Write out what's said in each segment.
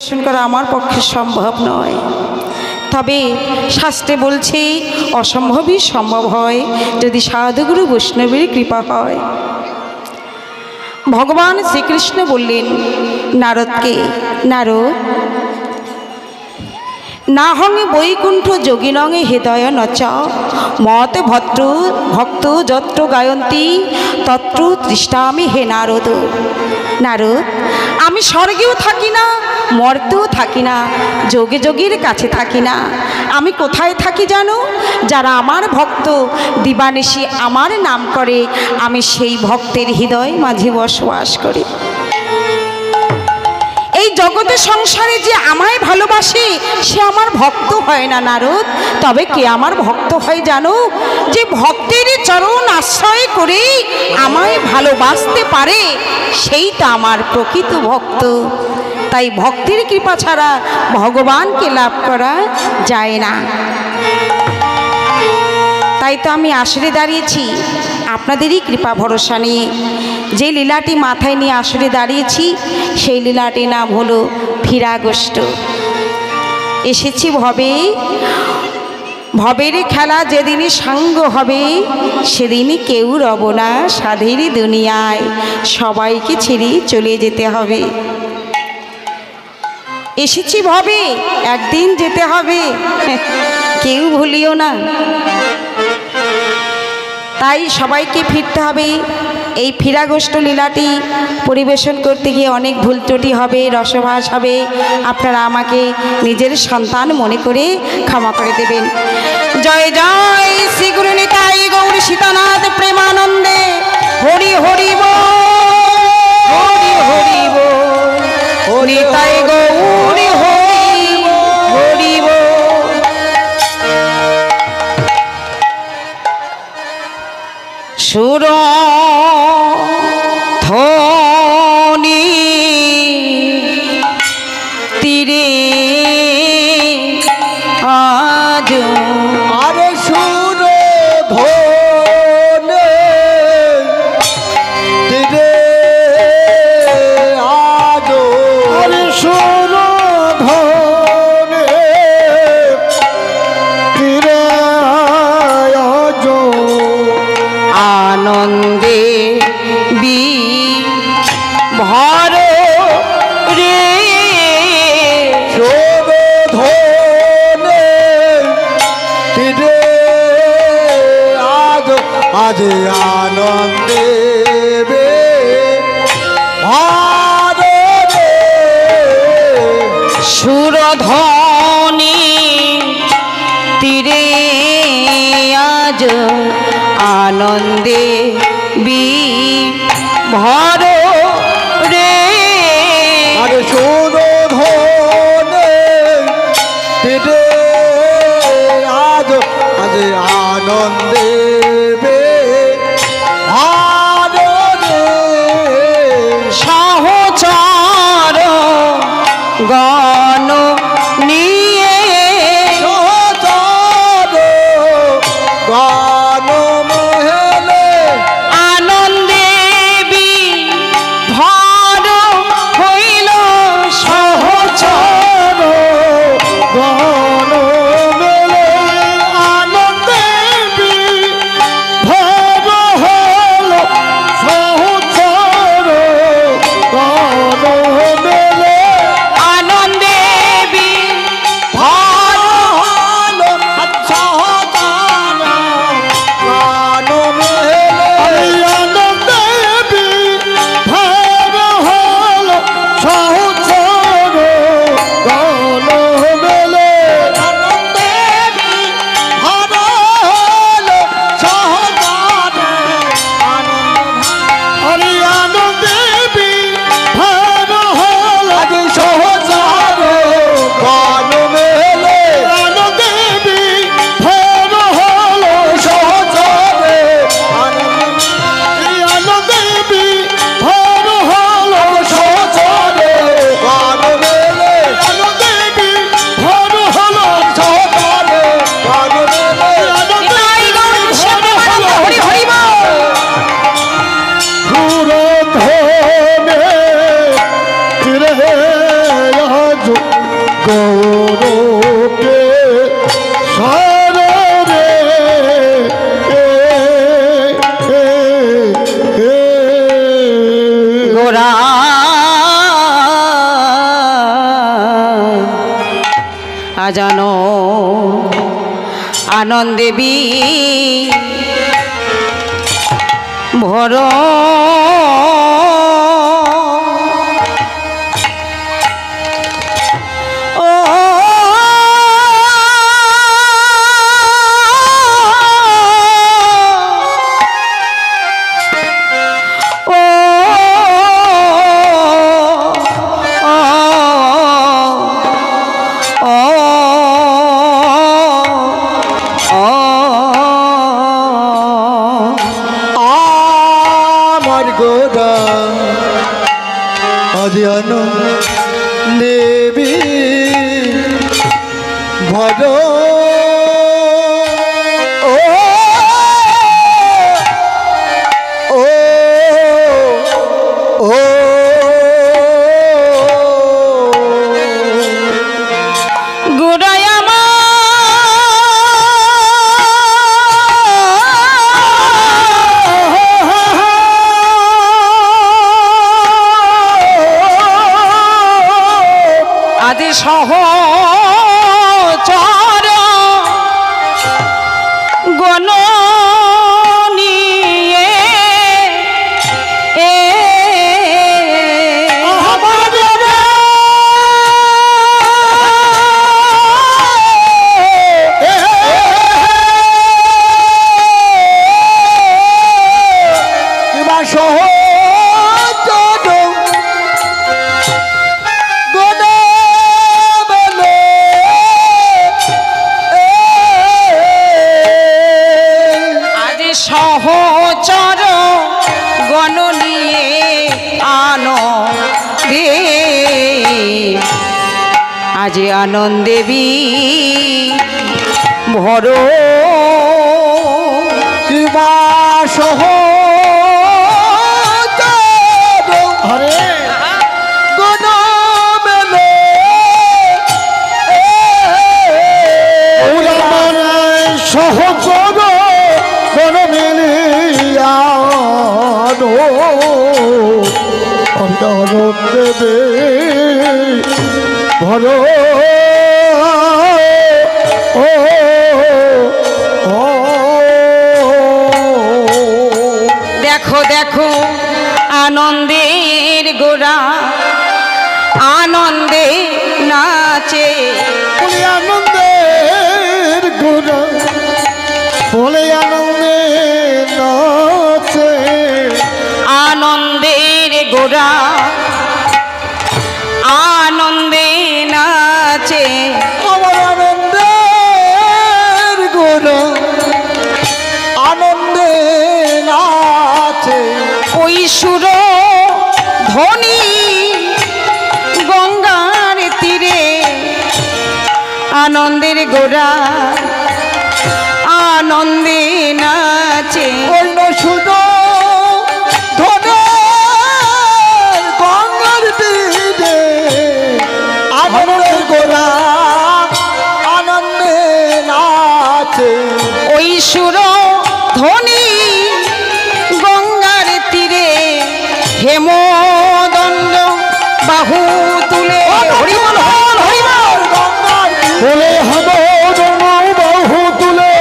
দর্শন করা আমার পক্ষে সম্ভব নয়, তবে শাস্ত্রে বলছে অসম্ভবই সম্ভব হয় যদি সাধুগুরু বৈষ্ণবের কৃপা হয়। ভগবান শ্রীকৃষ্ণ বললেন নারদকে, নারদ, না হঙে বৈকুণ্ঠ যোগিনঙে হৃদয় নচ মত ভক্ত যত্র গায়ন্তী তত্র তৃষ্ণামি হে নারদ। নারদ, আমি স্বর্গেও থাকি না, মর্তেও থাকি না, যোগে যোগীর কাছে থাকি না। আমি কোথায় থাকি জানো? যারা আমার ভক্ত দিবানিশি আমার নাম করে, আমি সেই ভক্তের হৃদয় মাঝে বসবাস করি। এই জগতে সংসারে যে আমায় ভালোবাসে সে আমার ভক্ত হয় না নারদ। তবে কে আমার ভক্ত হয় জানো? যে ভক্তের চরণ আশ্রয় করে আমায় ভালোবাসতে পারে সেইটা আমার প্রকৃত ভক্ত। তাই ভক্তির কৃপা ছাড়া ভগবানকে লাভ করা যায় না। তাই তো আমি আসরে দাঁড়িয়েছি আপনাদেরই কৃপা ভরসা নিয়ে। যে লীলাটি মাথায় নিয়ে আসরে দাঁড়িয়েছি সেই লীলাটির নাম হলো ফিরাগোষ্ঠ। এসেছি ভবে, ভবের খেলা যেদিনই সাঙ্গ হবে সেদিনই কেউ রব না সাধের দুনিয়ায়, সবাইকে ছেড়ে চলে যেতে হবে। এসেছি ভবে, একদিন যেতে হবে, কেউ ভুলিও না। তাই সবাইকে ফিরতে হবে। এই ফিরাগোষ্ঠ লীলাটি পরিবেশন করতে গিয়ে অনেক ভুল ত্রুটি হবে, রসভাস হবে। আপনারা আমাকে নিজের সন্তান মনে করে ক্ষমা করে দেবেন। জয় জয় শ্রী গুরু নিতাই গৌর সীতানাথ প্রেমানন্দে। হরি হরি বল, হরি হরি বল, নিতাই গৌর হরি হরি বল। সুর ধ্বনি তীরে আজ, আরে সুর ধ্বনি তীরে আজ, আরে সুর ধ্বনি তীরে আজ, আনন্দে বিভোর রে। সুর ধ্বনি তীরে আজ, আজ আনন্দে ভারে রে। সুরধ্বনি তীরে আজ, আনন্দে বিভোর রে। আরে সুর ধ্বনি তীরে আজ, আজ আনন্দে ভারে রে। সহচর গণ নিয়ে সহচর গান মহেলে, আনন্দে বিভোর হইল। সহচর গান মেলে, আনন্দে বিভোর হল। সহচর গান মেলে, আনন্দে সাজানো আনন্দেবী ভর জানো দেবী ভর ও ও ও গোড়ায় আদি সহচর গণ নিয়ে সহচর গণ নিয়ে আনো রে আজ আনন্দেবী ভর কিবা সহ হরে গণ মেলে সহচর গণ মেলে দেবে ভর দেখো দেখো আনন্দের গোড়া আনন্দে নাচে বলে আনন্দের গোড়া বলে আনন্দে নাচে আনন্দের গোড়া আনন্দে নাচে আমার আনন্দের গোড়া আনন্দে নাচে ওই সুর ধ্বনি গঙ্গার তীরে আনন্দের গোড়া আনন্দে নাচে অন্য শুধু ধনে গঙ্গার তীরে আনন্দের গোড়া আনন্দে নাচে ওই সুর ধ্বনি গঙ্গার তীরে হেমদণ্ড বাহু তুলে হরিবল হল হরিবল গঙ্গার বলে হব বাহু তুলে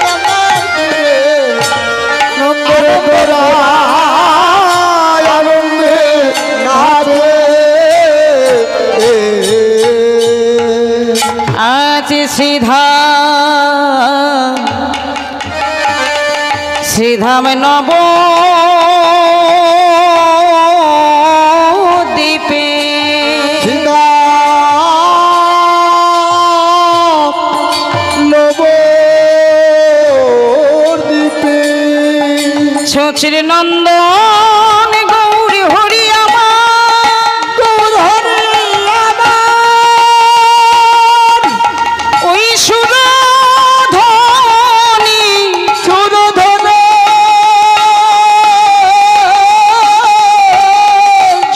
গঙ্গার তীরে নম্বর গোড়া আনন্দে নাচে আছে শ্রীধাম নব দ্বীপে শচীর নন্দন গৌরী হরি আমার ওই সুর ধ্বনি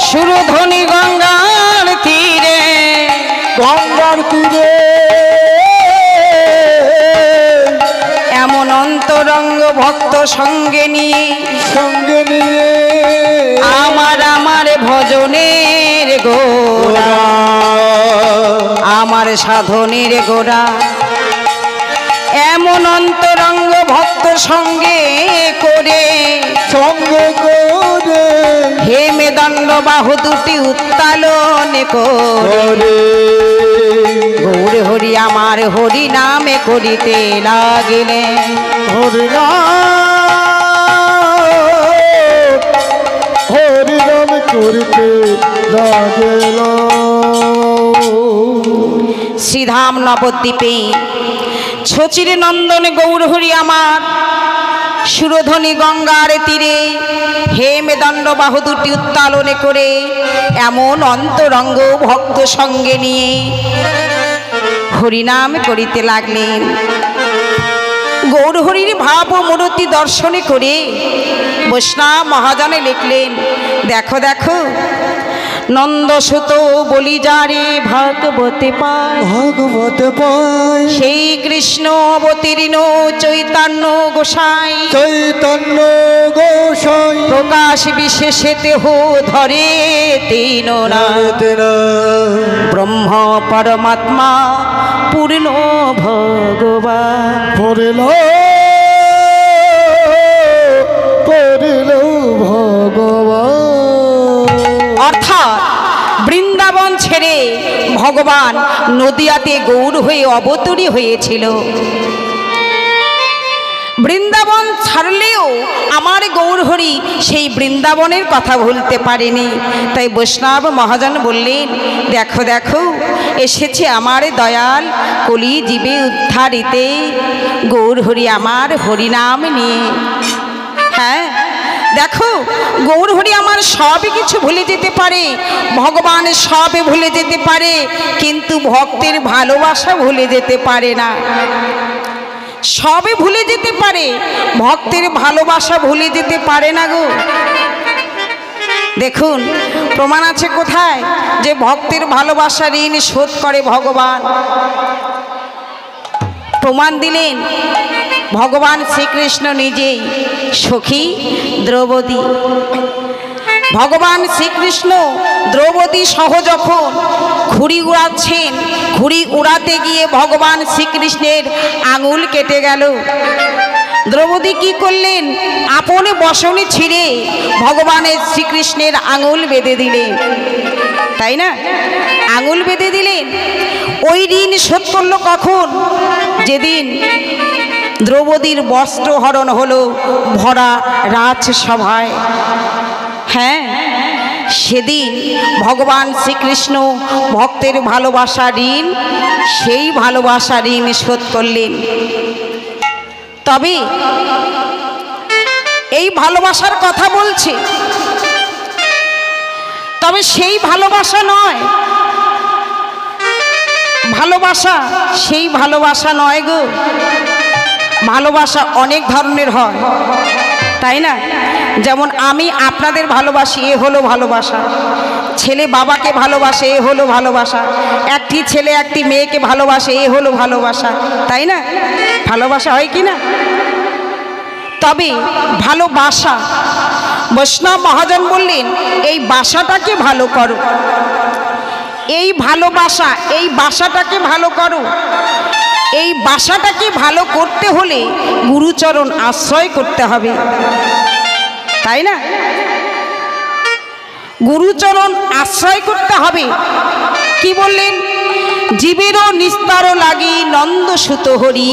সুরধ্বনি গঙ্গার তীরে এমন অন্তরঙ্গ ভক্ত সঙ্গে নিয়ে আমার ভজনের গোড়া আমার সাধনের গোড়া। এমন অন্তরঙ্গ ভক্ত সঙ্গে করে হে মেদণ্ড বাহু দুটি উত্তালন করে গৌর হরি আমার হরি নামে করিতে লাগিলেন। হরি নাম করিতে লাগিল। শ্রীধাম নবদ্বীপে ছচির নন্দন গৌর হরি আমার সুরধ্বনি গঙ্গার তীরে হে মেদণ্ড বাহু দুটি উত্তালনে করে এমন অন্তরঙ্গ ভক্ত সঙ্গে নিয়ে হরিনাম করিতে লাগলেন। গৌরহরির ভাব ও মূর্তি দর্শনে করে বৈষ্ণব মহাজনে লিখলেন, দেখো দেখো নন্দসুত বলি যারে ভাগবতে পায়, ভাগবতে পায় সেই কৃষ্ণ অবতীর্ণ চৈতন্য গোসাই, চৈতন্য গোসাই প্রকাশ বিশেষেতে হো ধরে তিন ব্রহ্ম পরমাত্মা পূর্ণ ভগবান। পড়িল ভগবান। অর্থাৎ বৃন্দাবন ছেড়ে ভগবান নদিয়াতে গৌর হয়ে অবতরী হয়েছিল। বৃন্দাবন ছাড়লেও আমার গৌরহরি সেই বৃন্দাবনের কথা ভুলতে পারেনি। তাই বৈষ্ণব মহাজন বললেন, দেখো দেখো এসেছে আমার দয়াল কলি জীবে উদ্ধারিতে গৌরহরি আমার হরিনাম নিয়ে। হ্যাঁ দেখো গৌরহরি আমার সবই কিছু ভুলে যেতে পারে, ভগবান সবই ভুলে যেতে পারে, কিন্তু ভক্তের ভালোবাসা ভুলে যেতে পারে না। সবে ভুলে যেতে পারে, ভক্তের ভালোবাসা ভুলে যেতে পারে না গো। দেখুন প্রমাণ আছে কোথায় যে ভক্তের ভালোবাসা ঋণ শোধ করে ভগবান। প্রমাণ দিলেন ভগবান শ্রীকৃষ্ণ নিজেই। সখী দ্রৌপদী, ভগবান শ্রীকৃষ্ণ দ্রৌপদী সহ যখন ঘুড়ি উড়াচ্ছেন, ঘুড়ি উড়াতে গিয়ে ভগবান শ্রীকৃষ্ণের আঙুল কেটে গেল। দ্রৌপদী কি করলেন? আপনে বসনে ছিঁড়ে ভগবানের শ্রীকৃষ্ণের আঙুল বেঁধে দিলেন, তাই না? আঙুল বেঁধে দিলেন। ওই ঋণ শোধ করলো কখন? যেদিন দ্রৌপদীর বস্ত্র হরণ হলো ভরা রাজসভায়। হ্যাঁ সেদিন ভগবান শ্রীকৃষ্ণ ভক্তের ভালোবাসা ঋণ, সেই ভালোবাসা ঋণ শোধ করলেন। তবে এই ভালোবাসার কথা বলছে, তবে সেই ভালোবাসা নয়, ভালোবাসা সেই ভালোবাসা নয় গো। ভালোবাসা অনেক ধরনের হয়, তাই না? যেমন আমি আপনাদের ভালোবাসি, এ হলো ভালোবাসা। ছেলে বাবাকে ভালোবাসে, এ হলো ভালোবাসা। একটি ছেলে একটি মেয়েকে ভালোবাসে, এ হলো ভালোবাসা, তাই না? ভালোবাসা হয় কি না? তবে ভালোবাসা বৈষ্ণব মহাজন বললেন, এই বাসাটাকে ভালো করো, এই ভালোবাসা, এই বাসাটাকে ভালো করো। এই বাসাটাকে ভালো করতে হলে গুরুচরণ আশ্রয় করতে হবে, তাই না? গুরুচরণ আশ্রয় করতে হবে। কি বললেন? জীবেরও নিস্তার লাগি নন্দসুত হরি,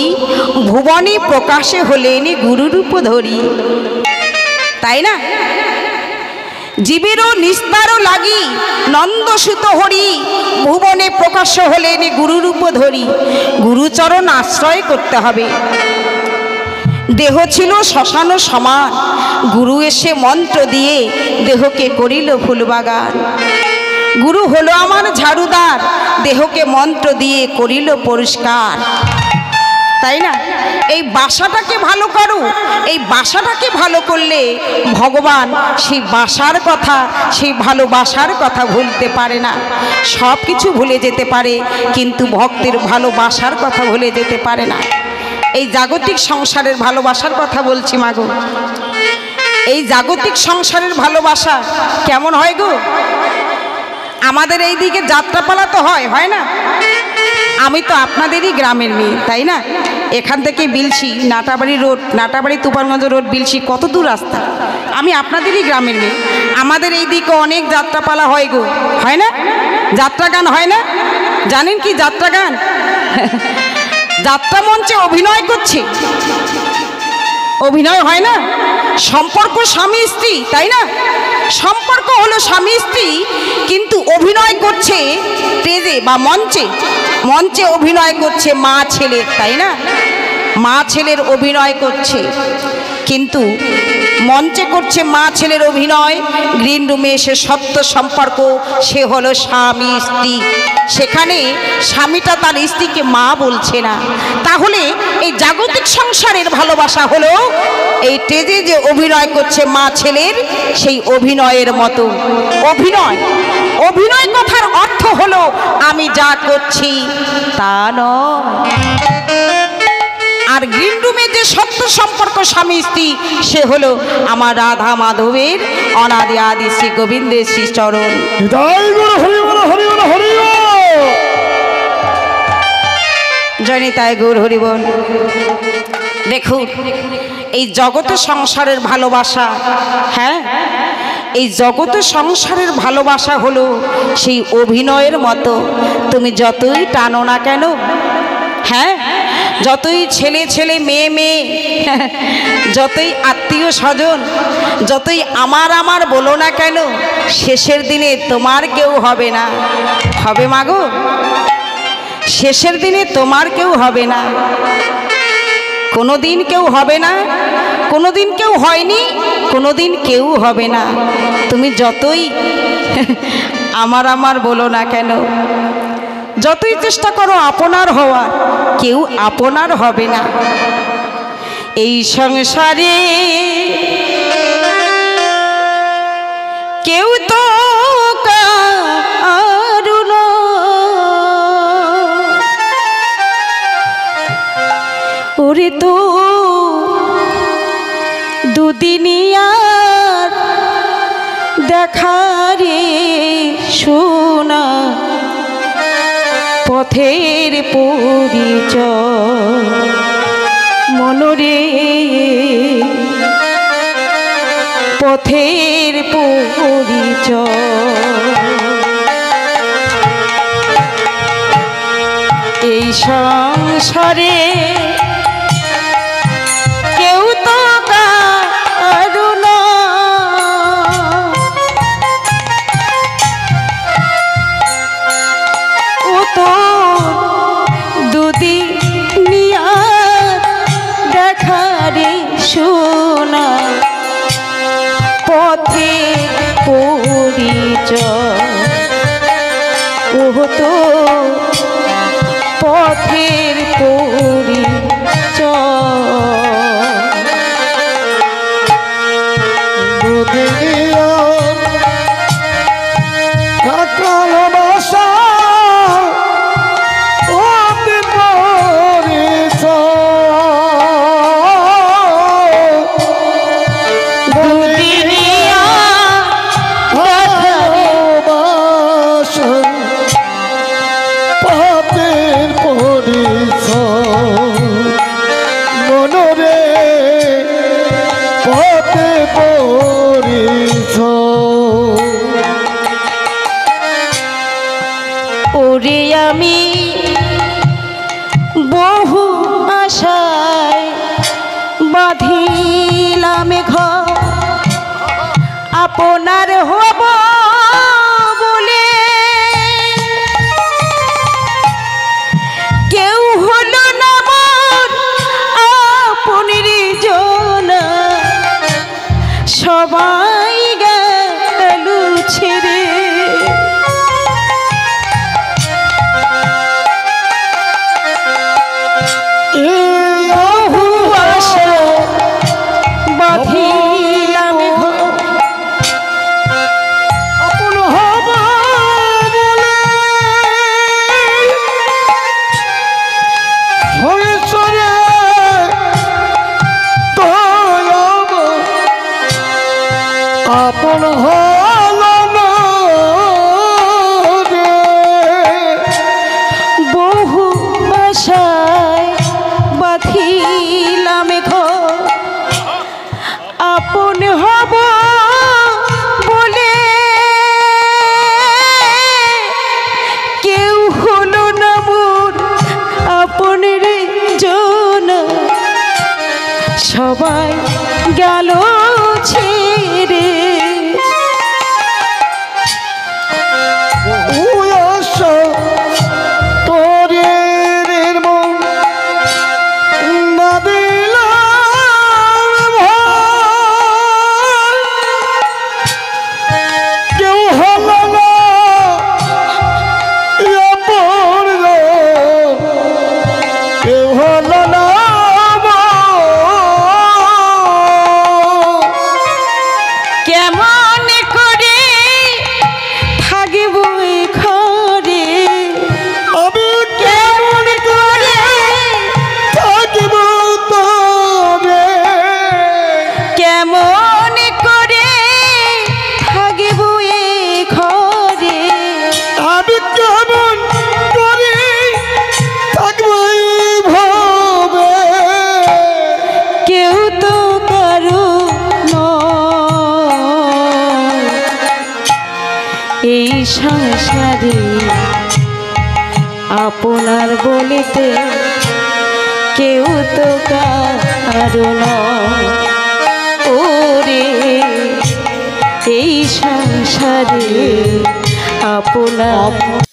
ভুবনে প্রকাশে হলেন গুরুরূপ ধরি, তাই না? জীবেরও নিস্তার লাগি নন্দসুত হরি, ভুবনে প্রকাশ্য হলেন গুরুরূপ ধরি। গুরুচরণ আশ্রয় করতে হবে। দেহ ছিল শ্মশান সমান, গুরু এসে মন্ত্র দিয়ে দেহকে করিল ফুলবাগান। গুরু হলো আমার ঝাড়ুদার, দেহকে মন্ত্র দিয়ে করিল পরিষ্কার, তাই না? এই বাসাটাকে ভালো করো। এই বাসাটাকে ভালো করলে ভগবান সেই বাসার কথা, সেই ভালোবাসার কথা ভুলতে পারে না। সব কিছু ভুলে যেতে পারে, কিন্তু ভক্তের ভালোবাসার কথা ভুলে যেতে পারে না। এই জাগতিক সংসারের ভালোবাসার কথা বলছি মাগো। এই জাগতিক সংসারের ভালোবাসা কেমন হয় গো? আমাদের এই দিকে যাত্রাপালা তো হয়, হয় না? আমি তো আপনাদেরই গ্রামের মেয়ে, তাই না? এখান থেকে বিলসি নাটাবাড়ি রোড, নাটাবাড়ি তুফানগঞ্জ রোড, বিলসি কত দূর রাস্তা। আমি আপনাদেরই গ্রামের মেয়ে। আমাদের এই দিকে অনেক যাত্রাপালা হয় গো, হয় না? যাত্রা গান হয় না? জানেন কি যাত্রা গান? যাত্রা মঞ্চে অভিনয় করছে, অভিনয় হয় না? সম্পর্ক স্বামী স্ত্রী, তাই না? সম্পর্ক হলো স্বামী স্ত্রী, কিন্তু অভিনয় করছে স্টেজে বা মঞ্চে, মঞ্চে অভিনয় করছে মা ছেলে, তাই না? মা ছেলের অভিনয় করছে, কিন্তু মঞ্চে করছে মা ছেলের অভিনয়, গ্রিন রুমে এসে সত্য সম্পর্ক, সে হলো স্বামী স্ত্রী। সেখানে স্বামীটা তার স্ত্রীকে মা বলছে না। তাহলে এই জাগতিক সংসারের ভালোবাসা হলো এই স্টেজে যে অভিনয় করছে মা ছেলের, সেই অভিনয়ের মতো। অভিনয়, অভিনয় কথার অর্থ হলো আমি যা করছি তা নয়। আর গ্রিন রুমে যে সত্য সম্পর্ক স্বামী স্ত্রী, সে হলো আমার রাধা মাধবের অনাদি আদি শ্রী গোবিন্দের শ্রী চরণ। জয়নিতায় গৌর হরিবল। দেখুন, এই জগতের সংসারের ভালোবাসা, হ্যাঁ, এই জগতের সংসারের ভালোবাসা হলো সেই অভিনয়ের মতো। তুমি যতই টানো না কেন, হ্যাঁ, যতই ছেলে ছেলে মেয়ে মেয়ে, যতই আত্মীয় স্বজন, যতই আমার আমার বলো না কেন, শেষের দিনে তোমার কেউ হবে না। হবে মাগো, শেষের দিনে তোমার কেউ হবে না। কোনো দিন কেউ হবে না, কোনো দিন কেউ হয়নি, কোনো দিন কেউ হবে না। তুমি যতই আমার আমার বলো না কেন, যতই চেষ্টা করো আপনার হওয়ার, কেউ আপনার হবে না। এই সংসারে কেউ তো কারো না, ওরে তো দুদিনিয়ার দেখা রে শোনা, পথের পরিচয় মনরে, পথের পরিচয়। এই সংসারে কেউ তো কারো না, ও তো দুদিনিয়ার দেখা রে শোনা, পথের পরিচয়। ও তো পথের ওরে আমি বহু আশায় বাঁধিলাম ঘর, আপনার হব বলে কেউ হলো না আমার আপনের জন, সবাই গেল ছেড়ে। সবাই গেল ছেড়ে। ওই আশা তোরে মন না দিলাম কেউ হলো না আপন গো, কেউ হলো না কেমন করে থাকব ঘরে, আমি কেমন করে থাকিব তোরে, কেমন করে থাকব ঘরে, আমি কেমন করে থাকবো এই ভাবে, কেউ তো কারো নয় এই সংসারে আপনার বলিতে, কেউ তো কারো নয় ওরে এই সংসারে আপনার